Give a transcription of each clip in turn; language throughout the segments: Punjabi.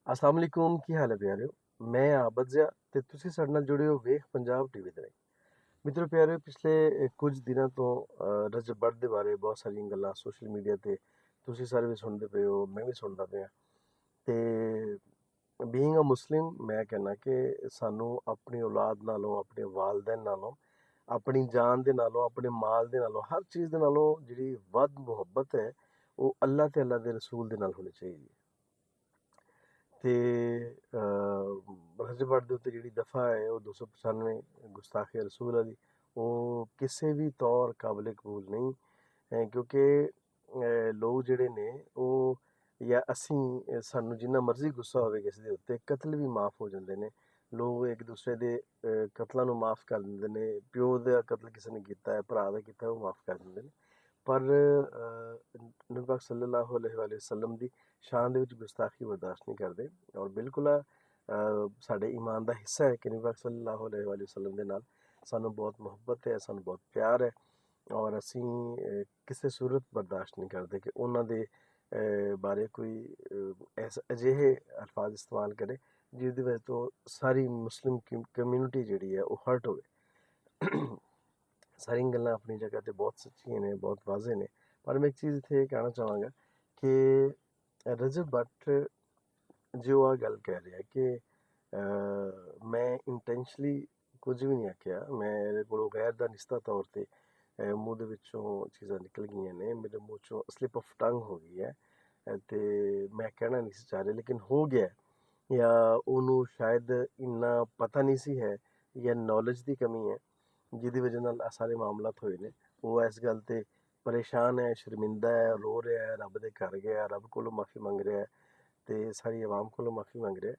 अस्सलाम वालेकुम ਕੀ ਹਾਲ ਹੈ ਪਿਆਰਿਓ। ਮੈਂ ਆਬਦ ਜ਼ਿਆ ਤੇ ਤੁਸੀਂ ਸਾਡੇ ਨਾਲ ਜੁੜੇ ਹੋ ਵੇਖ ਪੰਜਾਬ ਟੀਵੀ ਦੇ ਰਾਹੀਂ। ਮਿੱਤਰੋ ਪਿਆਰਿਓ, ਪਿਛਲੇ ਕੁਝ ਦਿਨਾਂ ਤੋਂ ਰਜਬ ਬੱਟ ਦੇ ਬਾਰੇ ਬਹੁਤ ਸਾਰੀਆਂ ਗੱਲਾਂ ਸੋਸ਼ਲ ਮੀਡੀਆ ਤੇ ਤੁਸੀਂ ਸਾਰੇ ਵੀ ਸੁਣਦੇ ਪਏ ਹੋ, ਮੈਂ ਵੀ ਸੁਣਦਾ ਪਿਆ। ਤੇ ਬੀਇੰਗ ਅ ਮੁਸਲਿਮ ਮੈਂ ਕਹਿੰਦਾ ਕਿ ਸਾਨੂੰ ਆਪਣੀ ਔਲਾਦ ਨਾਲੋਂ, ਆਪਣੇ ਵਾਲਦੈਨ ਨਾਲੋਂ, ਆਪਣੀ ਜਾਨ ਦੇ ਨਾਲੋਂ, ਆਪਣੇ ਮਾਲ ਦੇ ਨਾਲੋਂ, ਹਰ ਚੀਜ਼ ਦੇ ਨਾਲੋਂ ਜਿਹੜੀ ਵੱਧ ਮੁਹੱਬਤ ਹੈ ਉਹ ਅੱਲਾਹ ਤੇ ਅੱਲਾਹ ਦੇ ਰਸੂਲ ਦੇ ਨਾਲ ਹੋਣੀ ਚਾਹੀਦੀ ਹੈ। ਤੇ ਰਜਬ ਦੇ ਉੱਤੇ ਜਿਹੜੀ ਦਫਾ ਹੈ ਉਹ 295 ਗੁਸਤਾਖੀ ਰਸੂਲ ਦੀ, ਉਹ ਕਿਸੇ ਵੀ ਤੌਰ ਕਾਬਿਲ ਕਬੂਲ ਨਹੀਂ ਹੈ, ਕਿਉਂਕਿ ਲੋਕ ਜਿਹੜੇ ਨੇ ਉਹ, ਜਾਂ ਅਸੀਂ, ਸਾਨੂੰ ਜਿੰਨਾ ਮਰਜ਼ੀ ਗੁੱਸਾ ਹੋਵੇ ਕਿਸੇ ਦੇ ਉੱਤੇ, ਕਤਲ ਵੀ ਮਾਫ ਹੋ ਜਾਂਦੇ ਨੇ। ਲੋਕ ਇੱਕ ਦੂਸਰੇ ਦੇ ਕਤਲਾਂ ਨੂੰ ਮਾਫ ਕਰ ਦਿੰਦੇ ਨੇ। ਪਿਓ ਦਾ ਕਤਲ ਕਿਸੇ ਨੇ ਕੀਤਾ ਹੈ, ਭਰਾ ਦਾ ਕੀਤਾ, ਉਹ ਮਾਫ ਕਰ ਦਿੰਦੇ ਨੇ। ਪਰ ਨਬੀ ਪਾਕ ਸੱਲੱਲਾਹੁ ਅਲੈਹਿ ਵਸੱਲਮ ਦੀ ਸ਼ਾਨ ਦੇ ਵਿੱਚ ਗੁਸਤਾਖੀ ਬਰਦਾਸ਼ਤ ਨਹੀਂ ਕਰਦੇ। ਔਰ ਬਿਲਕੁਲ ਸਾਡੇ ਈਮਾਨ ਦਾ ਹਿੱਸਾ ਹੈ ਕਿ ਨਬੀ ਪਾਕ ਸੱਲੱਲਾਹੁ ਅਲੈਹਿ ਵਸੱਲਮ ਦੇ ਨਾਲ ਸਾਨੂੰ ਬਹੁਤ ਮੁਹੱਬਤ ਹੈ, ਸਾਨੂੰ ਬਹੁਤ ਪਿਆਰ ਹੈ। ਔਰ ਅਸੀਂ ਕਿਸੇ ਸੂਰਤ ਬਰਦਾਸ਼ਤ ਨਹੀਂ ਕਰਦੇ ਕਿ ਉਹਨਾਂ ਦੇ ਬਾਰੇ ਕੋਈ ਅਜਿਹੇ ਅਲਫਾਜ਼ ਇਸਤੇਮਾਲ ਕਰੇ ਜਿਹਦੀ ਵਜ੍ਹਾ ਤੋਂ ਸਾਰੀ ਮੁਸਲਿਮ ਕਮਿਊਨਿਟੀ ਜਿਹੜੀ ਹੈ ਉਹ ਹਰਟ ਹੋਵੇ। ਸਾਰੀਆਂ ਗੱਲਾਂ ਆਪਣੀ ਜਗ੍ਹਾ ਤੇ ਬਹੁਤ ਸੱਚੀਆਂ ਨੇ, ਬਹੁਤ ਵਾਜ਼ੇ ਨੇ। ਪਰ ਮੈਂ ਇੱਕ ਚੀਜ਼ ਇੱਥੇ ਇਹ ਕਹਿਣਾ ਚਾਹਾਂਗਾ ਕਿ ਰਜਬ ਬੱਟ ਜੋ ਆ ਗੱਲ ਕਹਿ ਰਿਹਾ ਕਿ ਮੈਂ ਇੰਟੈਂਸ਼ਨਲੀ ਕੁਝ ਵੀ ਨਹੀਂ ਆਖਿਆ, ਮੇਰੇ ਕੋਲੋਂ ਗੈਰ ਦਾਨਿਸਤਾ ਤੌਰ ਤੇ ਮੂੰਹ ਦੇ ਵਿੱਚੋਂ ਚੀਜ਼ਾਂ ਨਿਕਲ ਗਈਆਂ ਨੇ, ਮੇਰੇ ਮੂੰਹ ਚੋਂ ਸਲਿਪ ਆਫ ਟੰਗ ਹੋ ਗਈ ਹੈ। ਤੇ ਮੈਂ ਕਹਿਣਾ ਨਹੀਂ ਸੀ ਚਾਹ ਰਿਹਾ ਲੇਕਿਨ ਹੋ ਗਿਆ, ਜਾਂ ਉਹਨੂੰ ਸ਼ਾਇਦ ਇੰਨਾ ਪਤਾ ਨਹੀਂ ਸੀ ਹੈ, ਜਾਂ ਨੌਲੇਜ ਦੀ ਕਮੀ ਹੈ ਜਿਹਦੀ ਵਜ੍ਹਾ ਨਾਲ ਆਹ ਸਾਰੇ ਮਾਮਲਾਤ ਹੋਏ ਨੇ। ਉਹ ਇਸ ਗੱਲ ਤੇ ਪਰੇਸ਼ਾਨ ਹੈ, ਸ਼ਰਮਿੰਦਾ ਹੈ, ਰੋ ਰਿਹਾ ਹੈ, ਰੱਬ ਦੇ ਘਰ ਗਿਆ, ਰੱਬ ਕੋਲੋਂ ਮਾਫੀ ਮੰਗ ਰਿਹਾ ਹੈ ਤੇ ਸਾਰੀ ਆਵਾਮ ਕੋਲੋਂ ਮਾਫੀ ਮੰਗ ਰਿਹਾ।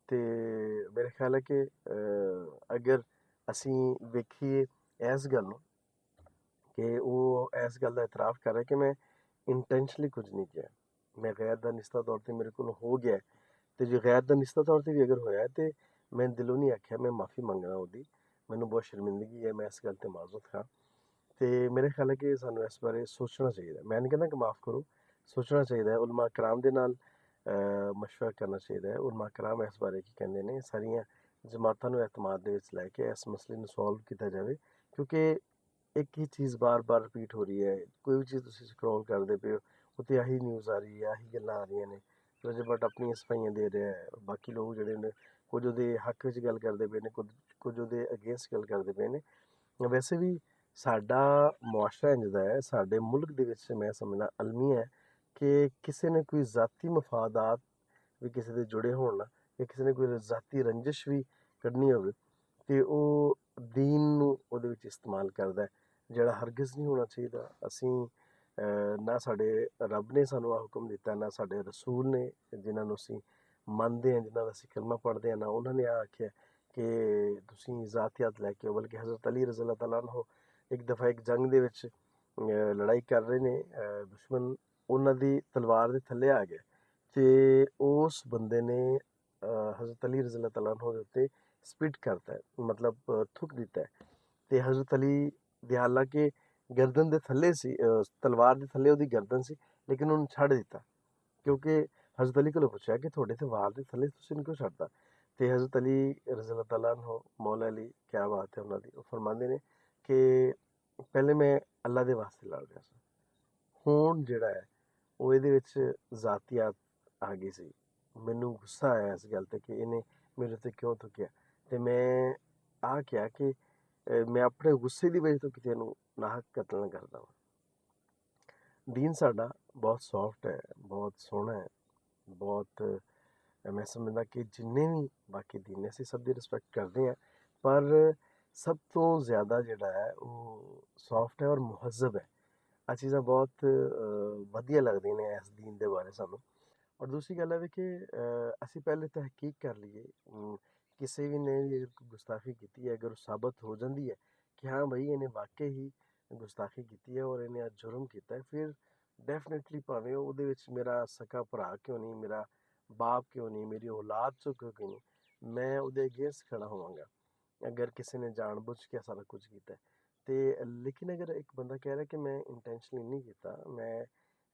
ਤੇ ਮੇਰੇ ਖਿਆਲ ਹੈ ਕਿ ਅਗਰ ਅਸੀਂ ਵੇਖੀਏ ਇਸ ਗੱਲ ਨੂੰ ਕਿ ਉਹ ਇਸ ਗੱਲ ਦਾ ਇਤਰਾਫ ਕਰ ਰਿਹਾ ਕਿ ਮੈਂ ਇੰਟੈਂਸ਼ਨਲੀ ਕੁਝ ਨਹੀਂ ਕਿਹਾ, ਮੈਂ ਗੈਰ ਦਾਨਿਸਤਾ ਤੌਰ ਤੇ ਮੇਰੇ ਕੋਲ ਹੋ ਗਿਆ। ਤੇ ਜੇ ਗੈਰ ਦਾਨਿਸਤਾ ਤੌਰ ਤੇ ਵੀ ਅਗਰ ਹੋਇਆ ਤੇ ਮੈਂ ਦਿਲੋਂ ਨਹੀਂ ਆਖਿਆ, ਮੈਂ ਮਾਫੀ ਮੰਗਣਾ ਉਹਦੀ, ਮੈਨੂੰ ਬਹੁਤ ਸ਼ਰਮਿੰਦਗੀ ਹੈ, ਮੈਂ ਇਸ ਗੱਲ ਤੇ ਮਾਜ਼ਰਤ ਹਾਂ। ਤੇ ਮੇਰੇ ਖਿਆਲ ਹੈ ਕਿ ਸਾਨੂੰ ਇਸ ਬਾਰੇ ਸੋਚਣਾ ਚਾਹੀਦਾ। ਮੈਂ ਨਹੀਂ ਕਹਿੰਦਾ ਕਿ ਮਾਫ ਕਰੋ, ਸੋਚਣਾ ਚਾਹੀਦਾ ਹੈ। ਉਲਮਾ ਕਰਾਮ ਦੇ ਨਾਲ ਮਸ਼ਵਰਾ ਕਰਨਾ ਚਾਹੀਦਾ ਹੈ। ਉਲਮਾ ਕਰਾਮ ਇਸ ਬਾਰੇ ਕੀ ਕਹਿੰਦੇ ਨੇ, ਸਾਰੀਆਂ ਜਮਾਤਾਂ ਨੂੰ ਇਤਮਾਦ ਦੇ ਵਿੱਚ ਲੈ ਕੇ ਇਸ ਮਸਲੇ ਨੂੰ ਸੋਲਵ ਕੀਤਾ ਜਾਵੇ, ਕਿਉਂਕਿ ਇੱਕ ਹੀ ਚੀਜ਼ ਬਾਰ-ਬਾਰ ਰਿਪੀਟ ਹੋ ਰਹੀ ਹੈ। ਕੋਈ ਵੀ ਚੀਜ਼ ਤੁਸੀਂ ਸਕਰੋਲ ਕਰਦੇ ਪਏ ਹੋ ਉੱਤੇ ਆਹੀ ਨਿਊਜ਼ ਆ ਰਹੀ ਹੈ, ਆਹੀ ਗੱਲਾਂ ਆ ਰਹੀਆਂ ਨੇ। ਰਜਬ ਬੱਟ ਆਪਣੀਆਂ ਸਫਾਈਆਂ ਦੇ ਰਿਹਾ ਹੈ, ਬਾਕੀ ਲੋਕ ਜਿਹੜੇ ਨੇ ਕੁਝ ਉਹਦੇ ਹੱਕ ਵਿੱਚ ਗੱਲ ਕਰਦੇ ਪਏ ਨੇ, ਕੁਝ ਉਹਦੇ ਅਗੇਂਸਟ ਗੱਲ ਕਰਦੇ ਪਏ ਨੇ। ਵੈਸੇ ਵੀ ਸਾਡਾ ਮੁਆਸ਼ਰਾ ਇੰਝ ਦਾ ਹੈ, ਸਾਡੇ ਮੁਲਕ ਦੇ ਵਿੱਚ ਮੈਂ ਸਮਝਦਾ ਅਲਮੀ ਹੈ ਕਿ ਕਿਸੇ ਨੇ ਕੋਈ ਜ਼ਾਤੀ ਮਫਾਦਾਤ ਵੀ ਕਿਸੇ ਦੇ ਜੁੜੇ ਹੋਣ ਨਾ, ਜਾਂ ਕਿਸੇ ਨੇ ਕੋਈ ਜ਼ਾਤੀ ਰੰਜਿਸ਼ ਵੀ ਕੱਢਣੀ ਹੋਵੇ ਤੇ ਉਹ ਦੀਨ ਨੂੰ ਉਹਦੇ ਵਿੱਚ ਇਸਤੇਮਾਲ ਕਰਦਾ ਹੈ, ਜਿਹੜਾ ਹਰਗਿਜ਼ ਨਹੀਂ ਹੋਣਾ ਚਾਹੀਦਾ। ਅਸੀਂ ਨਾ ਸਾਡੇ ਰੱਬ ਨੇ ਸਾਨੂੰ ਆਹ ਹੁਕਮ ਦਿੱਤਾ, ਨਾ ਸਾਡੇ ਰਸੂਲ ਨੇ ਜਿਨ੍ਹਾਂ ਨੂੰ ਅਸੀਂ ਮੰਨਦੇ ਹਾਂ, ਜਿਨ੍ਹਾਂ ਦਾ ਅਸੀਂ ਕਲਮਾ ਪੜ੍ਹਦੇ ਹਾਂ, ਨਾ ਉਹਨਾਂ ਨੇ ਆਹ ਆਖਿਆ ਕਿ ਤੁਸੀਂ ਜ਼ਾਤੀਅਤ ਲੈ ਕੇ ਆਓ। ਬਲਕਿ ਹਜ਼ਰਤ ਅਲੀ ਰਜ਼ੀ ਅੱਲਾਹ ਤਆਲਾ ਅੰਹੂ ਇੱਕ ਦਫਾ ਇੱਕ ਜੰਗ ਦੇ ਵਿੱਚ ਲੜਾਈ ਕਰ ਰਹੇ ਨੇ, ਦੁਸ਼ਮਣ ਉਹਨਾਂ ਦੀ ਤਲਵਾਰ ਦੇ ਥੱਲੇ ਆ ਗਿਆ ਤੇ ਉਸ ਬੰਦੇ ਨੇ ਹਜ਼ਰਤ ਅਲੀ ਰਜ਼ੀ ਅੱਲਾਹ ਤਆਲਾ ਅੰਹੂ ਦੇ ਉੱਤੇ ਸਪਿਟ ਕਰਤਾ ਹੈ, ਮਤਲਬ ਥੁੱਕ ਦਿੱਤਾ ਹੈ। ਤੇ ਹਜ਼ਰਤ ਅਲੀ ਦੇ ਹਾਲਾਂਕਿ ਗਰਦਨ ਦੇ ਥੱਲੇ ਸੀ, ਤਲਵਾਰ ਦੇ ਥੱਲੇ ਉਹਦੀ ਗਰਦਨ ਸੀ, ਲੇਕਿਨ ਉਹਨੂੰ ਛੱਡ ਦਿੱਤਾ, ਕਿਉਂਕਿ ਹਜ਼ਰਤ ਅਲੀ ਕੋਲੋਂ ਪੁੱਛਿਆ ਕਿ ਤੁਹਾਡੇ ਤੇ ਵਾਰ ਦੇ ਥੱਲੇ ਤੁਸੀਂ ਇਹਨੂੰ ਕਿਉਂ ਛੱਡਤਾ। ਤੇ ਹਜ਼ਰਤ ਅਲੀ ਰਜ਼ੀ ਅੱਲਾਹ ਤਆਲਾ ਅੰਹੂ, ਮੌਲਾ ਅਲੀ, ਕਿਆ ਬਾਤ ਹੈ ਉਹਨਾਂ ਦੀ, ਉਹ ਫਰਮਾਉਂਦੇ ਨੇ ਕਿ ਪਹਿਲੇ ਮੈਂ ਅੱਲਾ ਦੇ ਵਾਸਤੇ ਲੜ ਰਿਹਾ ਸੀ, ਹੁਣ ਜਿਹੜਾ ਹੈ ਉਹ ਇਹਦੇ ਵਿੱਚ ਜ਼ਾਤੀਅਤ ਆ ਗਈ ਸੀ। ਮੈਨੂੰ ਗੁੱਸਾ ਆਇਆ ਇਸ ਗੱਲ ਤੇ ਕਿ ਇਹਨੇ ਮੇਰੇ ਉੱਤੇ ਕਿਉਂ ਥੁੱਕਿਆ। ਤੇ ਮੈਂ ਆਹ ਕਿਹਾ ਕਿ ਮੈਂ ਆਪਣੇ ਗੁੱਸੇ ਦੀ ਵਜ੍ਹਾ ਤੋਂ ਕਿਸੇ ਨੂੰ ਨਾਹਕ ਕਤਲ ਨਾ ਕਰਦਾ ਹਾਂ। ਦੀਨ ਸਾਡਾ ਬਹੁਤ ਸੌਫਟ ਹੈ, ਬਹੁਤ ਸੋਹਣਾ ਹੈ, ਬਹੁਤ ਮੈਂ ਸਮਝਦਾ ਕਿ ਜਿੰਨੇ ਵੀ ਬਾਕੀ ਦੀਨ ਨੇ ਅਸੀਂ ਸਭ ਦੀ ਰਿਸਪੈਕਟ ਕਰਦੇ ਹਾਂ, ਪਰ ਸਭ ਤੋਂ ਜ਼ਿਆਦਾ ਜਿਹੜਾ ਹੈ ਉਹ ਸੌਫਟ ਹੈ ਔਰ ਮੁਹੱਜ਼ਬ ਹੈ। ਆਹ ਚੀਜ਼ਾਂ ਬਹੁਤ ਵਧੀਆ ਲੱਗਦੀਆਂ ਨੇ ਇਸ ਦੀਨ ਦੇ ਬਾਰੇ ਸਾਨੂੰ। ਔਰ ਦੂਸਰੀ ਗੱਲ ਹੈ ਵੀ ਕਿ ਅਸੀਂ ਪਹਿਲੇ ਤਹਿਕੀਕ ਕਰ ਲਈਏ, ਕਿਸੇ ਵੀ ਨੇ ਜੇ ਗੁਸਤਾਖੀ ਕੀਤੀ ਹੈ, ਅਗਰ ਉਹ ਸਾਬਤ ਹੋ ਜਾਂਦੀ ਹੈ ਕਿ ਹਾਂ ਬਈ ਇਹਨੇ ਵਾਕਈ ਹੀ ਗੁਸਤਾਖੀ ਕੀਤੀ ਹੈ ਔਰ ਇਹਨੇ ਅੱਜ ਜੁਰਮ ਕੀਤਾ ਹੈ, ਫਿਰ ਡੈਫੀਨੇਟਲੀ ਭਾਵੇਂ ਉਹਦੇ ਵਿੱਚ ਮੇਰਾ ਸਕਾ ਭਰਾ ਕਿਉਂ ਨਹੀਂ, ਮੇਰਾ ਬਾਪ ਕਿਉਂ ਨਹੀਂ, ਮੇਰੀ ਔਲਾਦ ਚੋਂ ਕਿਉਂ ਨਹੀਂ, ਮੈਂ ਉਹਦੇ ਅਗੇਂਸਟ ਖੜਾ ਹੋਵਾਂਗਾ ਅਗਰ ਕਿਸੇ ਨੇ ਜਾਣਬੁੱਝ ਕੇ ਸਾਰਾ ਕੁਝ ਕੀਤਾ ਹੈ। ਤੇ ਲੇਕਿਨ ਅਗਰ ਇੱਕ ਬੰਦਾ ਕਹਿ ਰਿਹਾ ਕਿ ਮੈਂ ਇੰਟੈਂਸ਼ਨਲੀ ਨਹੀਂ ਕੀਤਾ, ਮੈਂ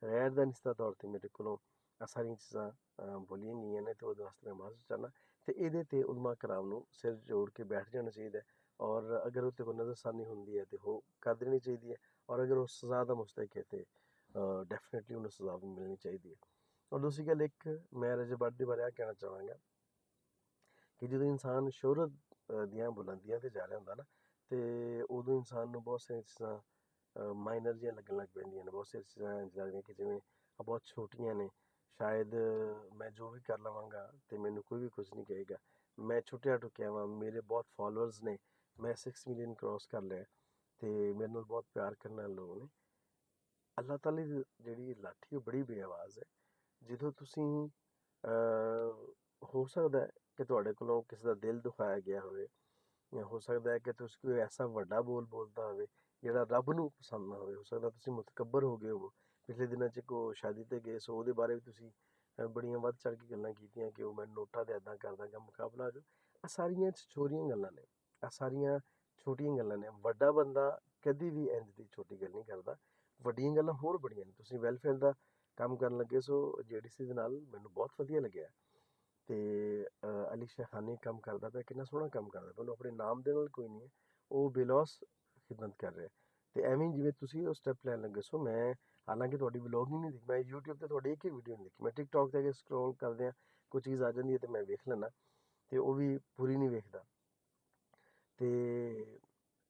ਗੈਰ ਦਾਨਿਸਤਾ ਤੌਰ ਤੇ ਮੇਰੇ ਕੋਲੋਂ ਆਹ ਸਾਰੀਆਂ ਚੀਜ਼ਾਂ ਬੋਲੀਆਂ ਗਈਆਂ ਨੇ, ਤੇ ਉਹਦੇ ਵਾਸਤੇ ਮੈਂ ਮਾਫੀ ਚਾਹੁੰਦਾ। ਤੇ ਇਹਦੇ ਤੇ ਉਲਮਾ ਕਰਾਮ ਨੂੰ ਸਿਰ ਜੋੜ ਕੇ ਬੈਠ ਜਾਣਾ ਚਾਹੀਦਾ ਹੈ। ਔਰ ਅਗਰ ਉਹ 'ਤੇ ਕੋਈ ਨਜ਼ਰਸਾਨੀ ਹੁੰਦੀ ਹੈ ਤੇ ਉਹ ਕਰ ਦੇਣੀ ਚਾਹੀਦੀ ਹੈ। ਔਰ ਅਗਰ ਉਹ ਸਜ਼ਾ ਦਾ ਮੁਸਤਹਿਕ ਹੈ ਤੇ ਡੈਫੀਨੇਟਲੀ ਉਹਨੂੰ ਸਜ਼ਾ ਵੀ ਮਿਲਣੀ ਚਾਹੀਦੀ ਹੈ। ਔਰ ਦੂਸਰੀ ਗੱਲ, ਇੱਕ ਮੈਂ ਰਜਬ ਬੱਟ ਦੇ ਬਾਰੇ ਇਹ ਕਹਿਣਾ ਚਾਹਾਂਗਾ ਕਿ ਜਦੋਂ ਇਨਸਾਨ ਸ਼ੋਹਰਤ ਦੀਆਂ ਬੁਲੰਦੀਆਂ 'ਤੇ ਜਾ ਰਿਹਾ ਹੁੰਦਾ ਨਾ, ਤੇ ਉਦੋਂ ਇਨਸਾਨ ਨੂੰ ਬਹੁਤ ਸਾਰੀਆਂ ਚੀਜ਼ਾਂ ਮਾਈਨਰ ਜਿਹੀਆਂ ਲੱਗਣ ਲੱਗ ਪੈਂਦੀਆਂ ਨੇ। ਬਹੁਤ ਸਾਰੀਆਂ ਚੀਜ਼ਾਂ ਇੰਝ ਲੱਗਦੀਆਂ ਕਿ ਜਿਵੇਂ ਬਹੁਤ ਛੋਟੀਆਂ ਨੇ, ਸ਼ਾਇਦ ਮੈਂ ਜੋ ਵੀ ਕਰ ਲਵਾਂਗਾ ਤੇ ਮੈਨੂੰ ਕੋਈ ਵੀ ਕੁਝ ਨਹੀਂ ਕਹੇਗਾ। ਮੈਂ ਛੁੱਟਿਆ ਟੁੱਕਿਆ ਵਾਂ, ਮੇਰੇ ਬਹੁਤ ਫੋਲੋਅਰਸ ਨੇ, ਮੈਂ 6 ਮਿਲੀਅਨ ਕ੍ਰੋਸ ਕਰ ਲਿਆ ਤੇ ਮੇਰੇ ਨਾਲ ਬਹੁਤ ਪਿਆਰ ਕਰਨ ਵਾਲੇ ਲੋਕ ਨੇ। ਅੱਲਾਹ ਤਾਲਾ ਦੀ ਜਿਹੜੀ ਲਾਠੀ ਉਹ ਬੜੀ ਬੇਆਵਾਜ਼ ਹੈ। ਜਦੋਂ ਤੁਸੀਂ ਹੋ ਸਕਦਾ ਹੈ ਕਿ ਤੁਹਾਡੇ ਕੋਲੋਂ ਕਿਸੇ ਦਾ ਦਿਲ ਦੁਖਾਇਆ ਗਿਆ ਹੋਵੇ, ਜਾਂ ਹੋ ਸਕਦਾ ਹੈ ਕਿ ਤੁਸੀਂ ਕੋਈ ਐਸਾ ਵੱਡਾ ਬੋਲ ਬੋਲਦਾ ਹੋਵੇ ਜਿਹੜਾ ਰੱਬ ਨੂੰ ਪਸੰਦ ਨਾ ਹੋਵੇ। ਹੋ ਸਕਦਾ ਤੁਸੀਂ ਮੁਤਕੱਬਰ ਹੋ ਗਏ ਹੋਵੋ। ਪਿਛਲੇ ਦਿਨਾਂ 'ਚ ਕੋ ਸ਼ਾਦੀ 'ਤੇ ਗਏ ਸੋ ਉਹਦੇ ਬਾਰੇ ਵੀ ਤੁਸੀਂ ਬੜੀਆਂ ਵੱਧ ਚੜ੍ਹ ਕੇ ਗੱਲਾਂ ਕੀਤੀਆਂ ਕਿ ਉਹ ਮੈਨੂੰ ਨੋਟਾਂ ਦੇ ਇੱਦਾਂ ਕਰ ਦਾਂਗਾ, ਮੁਕਾਬਲਾ ਹੋ ਜਾਊ। ਇਹ ਸਾਰੀਆਂ ਛੋਟੀਆਂ ਗੱਲਾਂ ਨੇ, ਇਹ ਸਾਰੀਆਂ ਛੋਟੀਆਂ ਗੱਲਾਂ ਨੇ। ਵੱਡਾ ਬੰਦਾ ਕਦੀ ਵੀ ਇੰਝ ਦੀ ਛੋਟੀ ਗੱਲ ਨਹੀਂ ਕਰਦਾ। ਵੱਡੀਆਂ ਗੱਲਾਂ ਹੋਰ ਬੜੀਆਂ ਨੇ। ਤੁਸੀਂ ਵੈਲਫੇਅਰ ਦਾ ਕੰਮ ਕਰਨ ਲੱਗੇ ਸੋ JDC ਦੇ ਨਾਲ, ਮੈਨੂੰ ਬਹੁਤ ਵਧੀਆ ਲੱਗਿਆ। ਤੇ ਅਲੀ ਸ਼ਾਖਾਨੀ ਕੰਮ ਕਰਦਾ ਪਿਆ, ਕਿੰਨਾ ਸੋਹਣਾ ਕੰਮ ਕਰਦਾ ਪਿਆ। ਉਹਨੂੰ ਆਪਣੇ ਨਾਮ ਦੇ ਨਾਲ ਕੋਈ ਨਹੀਂ ਹੈ, ਉਹ ਬੇਲੌਸ ਖਿਦਮਤ ਕਰ ਰਿਹਾ। ਤੇ ਐਵੇਂ ਹੀ ਜਿਵੇਂ ਤੁਸੀਂ ਉਹ ਸਟੈਪ ਲੈਣ ਲੱਗੇ ਸੋ, ਮੈਂ ਹਾਲਾਂਕਿ ਤੁਹਾਡੀ ਵਲੋਗਿੰਗ ਨਹੀਂ ਦੇਖੀ, ਮੈਂ YouTube ਤੇ ਤੁਹਾਡੀ ਇੱਕ ਹੀ ਵੀਡੀਓ ਨਹੀਂ ਦੇਖੀ। ਮੈਂ TikTok ਤੇ ਅਗੇ ਸਕਰੋਲ ਕਰਦੇ ਹਾਂ, ਕੋਈ ਚੀਜ਼ ਆ ਜਾਂਦੀ ਹੈ ਤੇ ਮੈਂ ਵੇਖ ਲੈਂਦਾ, ਤੇ ਉਹ ਵੀ ਪੂਰੀ ਨਹੀਂ ਵੇਖਦਾ। ਤੇ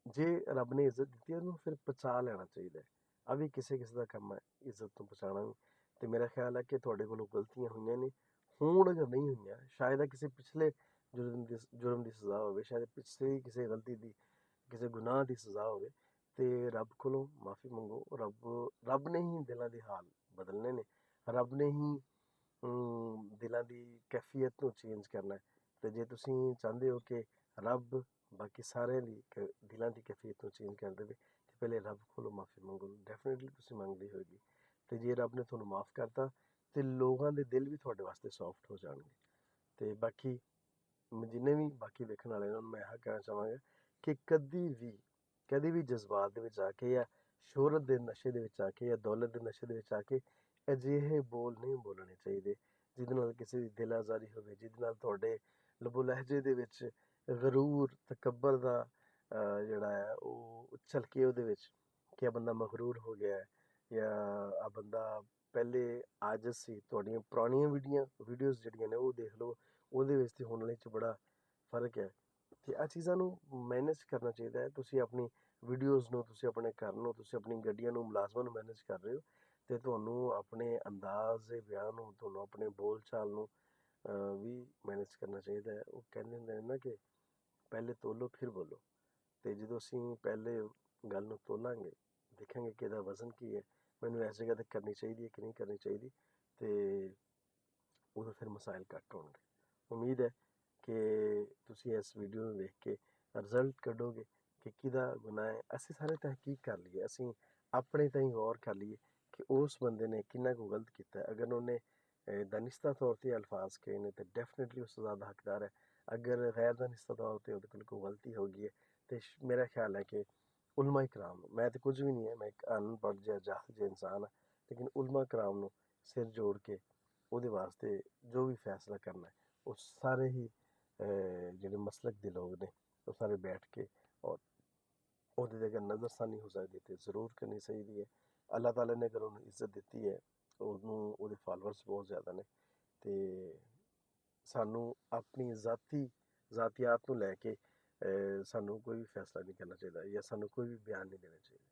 ਜੇ ਰੱਬ ਨੇ ਇੱਜ਼ਤ ਦਿੱਤੀ ਉਹਨੂੰ ਫਿਰ ਪਚਾ ਲੈਣਾ ਚਾਹੀਦਾ ਹੈ। ਆ ਵੀ ਕਿਸੇ ਕਿਸੇ ਦਾ ਕੰਮ ਹੈ ਇੱਜ਼ਤ ਤੋਂ ਪਹੁੰਚਾਉਣਾ ਵੀ। ਤੇ ਮੇਰਾ ਖਿਆਲ ਹੈ ਕਿ ਤੁਹਾਡੇ ਕੋਲੋਂ ਗਲਤੀਆਂ ਹੋਈਆਂ ਨੇ, ਹੋਣ ਅਗਰ ਨਹੀਂ ਹੋਈਆਂ, ਸ਼ਾਇਦ ਕਿਸੇ ਪਿਛਲੇ ਜੁਰਮ ਦੀ ਸਜ਼ਾ ਹੋਵੇ, ਸ਼ਾਇਦ ਪਿਛਲੇ ਕਿਸੇ ਗਲਤੀ ਦੀ, ਕਿਸੇ ਗੁਨਾਹ ਦੀ ਸਜ਼ਾ ਹੋਵੇ। ਤੇ ਰੱਬ ਕੋਲੋਂ ਮਾਫੀ ਮੰਗੋ। ਰੱਬ ਨੇ ਹੀ ਦਿਲਾਂ ਦੇ ਹਾਲ ਬਦਲਨੇ ਨੇ। ਰੱਬ ਨੇ ਹੀ ਦਿਲਾਂ ਦੀ ਕੈਫੀਅਤ ਨੂੰ ਚੇਂਜ ਕਰਨਾ ਹੈ। ਤੇ ਜੇ ਤੁਸੀਂ ਚਾਹੁੰਦੇ ਹੋ ਕਿ ਰੱਬ ਬਾਕੀ ਸਾਰਿਆਂ ਦੀ ਦਿਲਾਂ ਦੀ ਕੈਫੀਅਤ ਨੂੰ ਚੇਂਜ ਕਰ ਦੇਵੇ, ਤੇ ਪਹਿਲੇ ਰੱਬ ਕੋਲੋਂ ਮਾਫੀ ਮੰਗੋ। ਡੈਫੀਨੇਟਲੀ ਤੁਸੀਂ ਮੰਗਦੇ ਹੋਏਗੀ। ਤੇ ਜੇ ਰੱਬ ਨੇ ਤੁਹਾਨੂੰ ਮਾਫ ਕਰਤਾ ਤੇ ਲੋਕਾਂ ਦੇ ਦਿਲ ਵੀ ਤੁਹਾਡੇ ਵਾਸਤੇ ਸੌਫਟ ਹੋ ਜਾਣਗੇ। ਤੇ ਬਾਕੀ ਜਿੰਨੇ ਵੀ ਬਾਕੀ ਵੇਖਣ ਵਾਲੇ ਨੇ, ਉਹਨਾਂ ਨੂੰ ਮੈਂ ਇਹ ਕਹਿਣਾ ਚਾਹਾਂਗਾ ਕਿ ਕਦੀ ਵੀ ਜਜ਼ਬਾਤ ਦੇ ਵਿੱਚ ਆ ਕੇ, ਜਾਂ ਸ਼ੋਹਰਤ ਦੇ ਨਸ਼ੇ ਦੇ ਵਿੱਚ ਆ ਕੇ, ਜਾਂ ਦੌਲਤ ਦੇ ਨਸ਼ੇ ਦੇ ਵਿੱਚ ਆ ਕੇ ਅਜਿਹੇ ਬੋਲ ਨਹੀਂ ਬੋਲਣੇ ਚਾਹੀਦੇ ਜਿਹਦੇ ਨਾਲ ਕਿਸੇ ਦੀ ਦਿਲ ਆਜ਼ਾਰੀ ਹੋਵੇ, ਜਿਹਦੇ ਨਾਲ ਤੁਹਾਡੇ ਲਬੋ ਲਹਿਜੇ ਦੇ ਵਿੱਚ ਗਰੂਰ ਤਕੱਬਰ ਦਾ ਜਿਹੜਾ ਹੈ ਉਹ ਝਲਕੇ ਉਹਦੇ ਵਿੱਚ, ਕਿ ਇਹ ਬੰਦਾ ਮਗਰੂਰ ਹੋ ਗਿਆ ਹੈ, ਜਾਂ ਆ ਬੰਦਾ ਪਹਿਲੇ ਆਜਿਜ਼ ਸੀ। ਤੁਹਾਡੀਆਂ ਪੁਰਾਣੀਆਂ ਵੀਡੀਓਜ਼ ਜਿਹੜੀਆਂ ਨੇ ਉਹ ਦੇਖ ਲਓ, ਉਹਦੇ ਵਿੱਚ ਤੇ ਹੁਣ ਵਾਲੇ 'ਚ ਬੜਾ ਫ਼ਰਕ ਹੈ। ਤੇ ਆਹ ਚੀਜ਼ਾਂ ਨੂੰ ਮੈਨੇਜ ਕਰਨਾ ਚਾਹੀਦਾ ਹੈ। ਤੁਸੀਂ ਆਪਣੀ ਵੀਡੀਓਜ਼ ਨੂੰ, ਤੁਸੀਂ ਆਪਣੇ ਘਰ ਨੂੰ, ਤੁਸੀਂ ਆਪਣੀ ਗੱਡੀਆਂ ਨੂੰ, ਮੁਲਾਜ਼ਮਾਂ ਨੂੰ ਮੈਨੇਜ ਕਰ ਰਹੇ ਹੋ, ਤੇ ਤੁਹਾਨੂੰ ਆਪਣੇ ਅੰਦਾਜ਼ ਬਿਆਨ ਨੂੰ, ਤੁਹਾਨੂੰ ਆਪਣੇ ਬੋਲ ਚਾਲ ਨੂੰ ਵੀ ਮੈਨੇਜ ਕਰਨਾ ਚਾਹੀਦਾ ਹੈ। ਉਹ ਕਹਿੰਦੇ ਹੁੰਦੇ ਨੇ ਨਾ ਕਿ ਪਹਿਲੇ ਤੋਲੋ ਫਿਰ ਬੋਲੋ। ਤੇ ਜਦੋਂ ਅਸੀਂ ਪਹਿਲੇ ਗੱਲ ਨੂੰ ਤੋਲਾਂਗੇ, ਦੇਖਾਂਗੇ ਕਿ ਇਹਦਾ ਵਜ਼ਨ ਕੀ ਹੈ, ਮੈਨੂੰ ਇਸ ਜਗ੍ਹਾ 'ਤੇ ਕਰਨੀ ਚਾਹੀਦੀ ਹੈ ਕਿ ਨਹੀਂ ਕਰਨੀ ਚਾਹੀਦੀ, ਤੇ ਉਦੋਂ ਫਿਰ ਮਸਾਇਲ ਘੱਟ ਹੋਣਗੇ। ਉਮੀਦ ਹੈ ਕਿ ਤੁਸੀਂ ਇਸ ਵੀਡੀਓ ਨੂੰ ਵੇਖ ਕੇ ਰਿਜ਼ਲਟ ਕੱਢੋਗੇ ਕਿ ਕਿਹਦਾ ਗੁਨਾਹ ਹੈ। ਅਸੀਂ ਸਾਰੇ ਤਹਿਕੀਕ ਕਰ ਲਈਏ, ਅਸੀਂ ਆਪਣੇ ਤਾਈਂ ਗੌਰ ਕਰ ਲਈਏ ਕਿ ਉਸ ਬੰਦੇ ਨੇ ਕਿੰਨਾ ਕੁ ਗਲਤ ਕੀਤਾ। ਅਗਰ ਉਹਨੇ ਦਾਨਿਸ਼ਤਾ ਤੌਰ 'ਤੇ ਅਲਫਾਜ਼ ਕਹੇ ਨੇ ਤਾਂ ਡੈਫੀਨੇਟਲੀ ਉਸ ਸਜ਼ਾ ਦਾ ਹੱਕਦਾਰ ਹੈ। ਅਗਰ ਗੈਰ ਦਾਨਿਸ਼ਤਾ ਤੌਰ 'ਤੇ ਉਹਦੇ ਕੋਲ ਕੋਈ ਗਲਤੀ ਹੋ ਗਈ ਹੈ, ਤੇ ਮੇਰਾ ਖਿਆਲ ਹੈ ਕਿ ਉਲਮਾ ਇਕਰਾਮ ਨੂੰ, ਮੈਂ ਤਾਂ ਕੁਝ ਵੀ ਨਹੀਂ ਹੈ, ਮੈਂ ਇੱਕ ਅਨਪੜ੍ਹ ਜਿਹਾ ਜਾਹਿਲ ਜਿਹਾ ਇਨਸਾਨ ਹਾਂ, ਲੇਕਿਨ ਉਲਮਾ ਇਕਰਾਮ ਨੂੰ ਸਿਰ ਜੋੜ ਕੇ ਉਹਦੇ ਵਾਸਤੇ ਜੋ ਵੀ ਫੈਸਲਾ ਕਰਨਾ ਹੈ, ਉਹ ਸਾਰੇ ਹੀ ਜਿਹੜੇ ਮਸਲਕ ਦੇ ਲੋਕ ਨੇ ਉਹ ਸਾਰੇ ਬੈਠ ਕੇ, ਔਰ ਉਹਦੇ 'ਤੇ ਅਗਰ ਨਜ਼ਰਸਾਨੀ ਹੋ ਸਕਦੀ ਤੇ ਜ਼ਰੂਰ ਕਰਨੀ ਚਾਹੀਦੀ ਹੈ। ਅੱਲਾਹ ਤਾਲਾ ਨੇ ਅਗਰ ਉਹਨੂੰ ਇੱਜ਼ਤ ਦਿੱਤੀ ਹੈ, ਉਹਨੂੰ, ਉਹਦੇ ਫਾਲੋਅਰਸ ਬਹੁਤ ਜ਼ਿਆਦਾ ਨੇ, ਤੇ ਸਾਨੂੰ ਆਪਣੀ ਜ਼ਾਤੀਆਤ ਨੂੰ ਲੈ ਕੇ ਸਾਨੂੰ ਕੋਈ ਵੀ ਫੈਸਲਾ ਨਹੀਂ ਕਰਨਾ ਚਾਹੀਦਾ, ਜਾਂ ਸਾਨੂੰ ਕੋਈ ਵੀ ਬਿਆਨ ਨਹੀਂ ਦੇਣਾ ਚਾਹੀਦਾ।